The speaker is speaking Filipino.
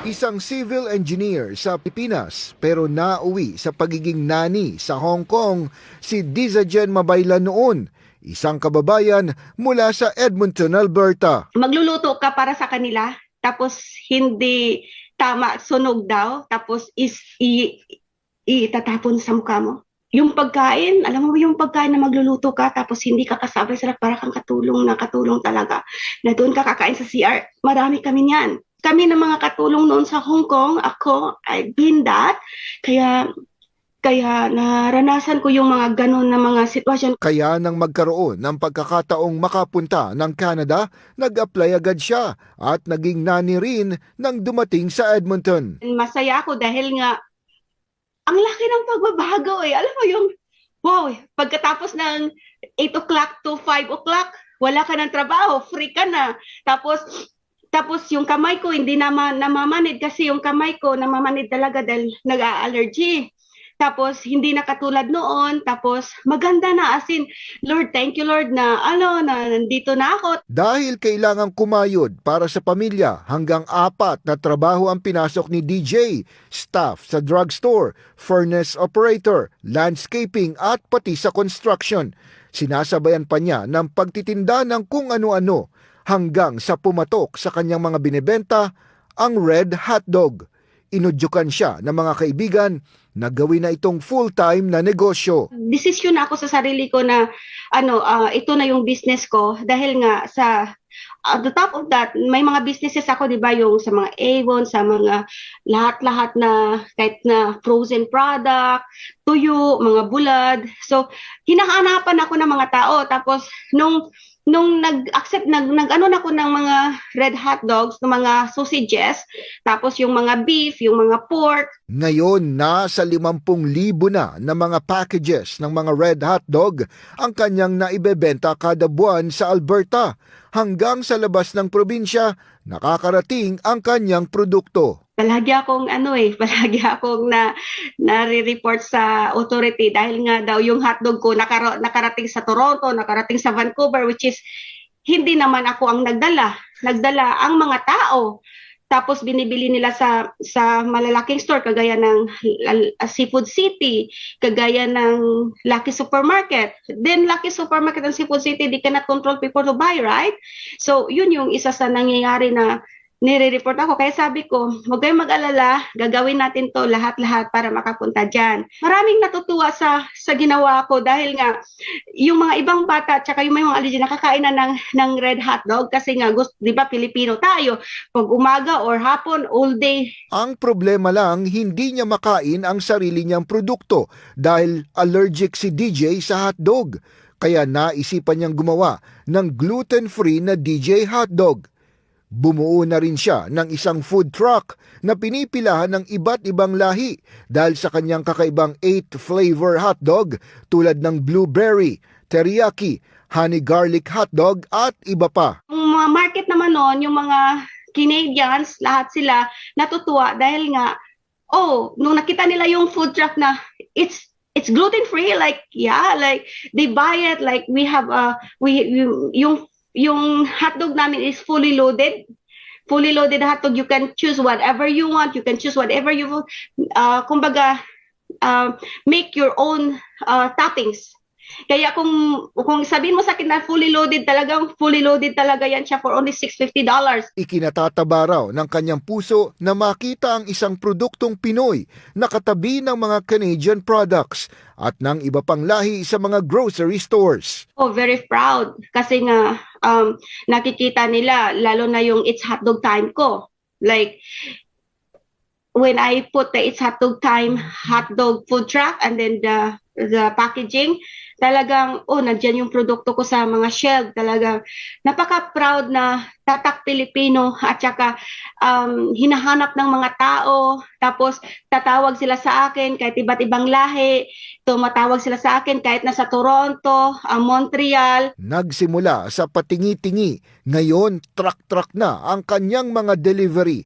Isang civil engineer sa Pilipinas pero nauwi sa pagiging nani sa Hong Kong si Dizajen Mabaylan noon, isang kababayan mula sa Edmonton, Alberta. Magluluto ka para sa kanila, tapos hindi tama, sunog daw, tapos itatapon sa mukha mo. Yung pagkain, alam mo yung pagkain na magluluto ka, tapos hindi ka kasabay sila, para kang katulong talaga, na doon ka kakain sa CR. Marami kami niyan. Kami ng mga katulong noon sa Hong Kong, I've been that. Kaya naranasan ko yung mga ganun na mga sitwasyon. Kaya nang magkaroon ng pagkakataong makapunta ng Canada, nag-apply agad siya at naging nani rin nang dumating sa Edmonton. Masaya ako dahil nga, ang laki ng pagbabago eh. Alam mo yung, wow, pagkatapos ng 8 o'clock to 5 o'clock, wala ka ng trabaho, free ka na. Tapos yung kamay ko hindi namamanid kasi yung kamay ko namamanid talaga dahil nag-allergy. Tapos hindi na katulad noon, tapos maganda na, as in, Lord, thank you Lord na nandito na ako. Dahil kailangang kumayod para sa pamilya, hanggang 4 na trabaho ang pinasok ni DJ, staff sa drugstore, furnace operator, landscaping at pati sa construction. Sinasabayan pa niya ng pagtitinda ng kung ano-ano hanggang sa pumatok sa kanyang mga binebenta ang red hotdog. Inudyukan siya ng mga kaibigan na gawin na itong full-time na negosyo. Desisyon na ako sa sarili ko na ito na yung business ko, dahil nga sa at the top of that, may mga businesses ako, di ba, yung sa mga Avon, sa mga lahat-lahat na kahit na frozen product, tuyo, mga bulad. So, hinahanapan ako ng mga tao. Tapos, nung nag-accept, nag-ano na ako ng mga red hot dogs, ng mga sausages, tapos yung mga beef, yung mga pork. Ngayon, nasa 50,000 na mga packages ng mga red hot dog ang kanyang naibebenta kada buwan sa Alberta. Hanggang sa labas ng probinsya, nakakarating ang kanyang produkto. Palagi akong nare-report sa authority dahil nga daw yung hotdog ko nakarating sa Toronto, nakarating sa Vancouver, which is hindi naman ako ang nagdala ang mga tao. Tapos binibili nila sa malalaking store kagaya ng Seafood City, kagaya ng Lucky Supermarket. Then Lucky Supermarket and Seafood City, they cannot control people to buy, right? So yun yung isa sa nangyayari na nire-report ako. Kaya sabi ko, huwag kayong mag-alala, gagawin natin to lahat-lahat para makapunta dyan. Maraming natutuwa sa ginawa ko dahil nga yung mga ibang bata at saka yung mga allergy nakakain na ng red hot dog kasi nga gusto, di ba, Pilipino tayo, pag umaga or hapon, all day. Ang problema lang, hindi niya makain ang sarili niyang produkto dahil allergic si DJ sa hotdog. Kaya naisipan niyang gumawa ng gluten-free na DJ hotdog. Bumuo na rin siya ng isang food truck na pinipilahan ng iba't ibang lahi dahil sa kanyang kakaibang 8-flavor hotdog tulad ng blueberry, teriyaki, honey garlic hotdog at iba pa. Yung mga market naman noon, yung mga Canadians, lahat sila natutuwa dahil nga, nung nakita nila yung food truck na it's gluten-free, like they buy it, like we have yung hotdog namin is fully loaded hotdog. You can choose whatever you want. You can choose whatever you want. Kumbaga, make your own toppings. Kaya kung sabihin mo sa akin na fully loaded talaga yan siya for only $650. Ikinatataba raw ng kanyang puso na makita ang isang produktong Pinoy na katabi ng mga Canadian products at ng iba pang lahi sa mga grocery stores. Very proud kasi nga nakikita nila, lalo na yung It's Hotdog Time ko. Like, when I put the It's Hotdog Time hotdog food truck and then the packaging, talagang nandiyan yung produkto ko sa mga shelf. Talagang napaka-proud na tatak Pilipino at saka hinahanap ng mga tao. Tapos tatawag sila sa akin kahit iba't ibang lahi. Tumatawag sila sa akin kahit nasa Toronto, Montreal. Nagsimula sa patingi-tingi, ngayon truck-truck na ang kanyang mga delivery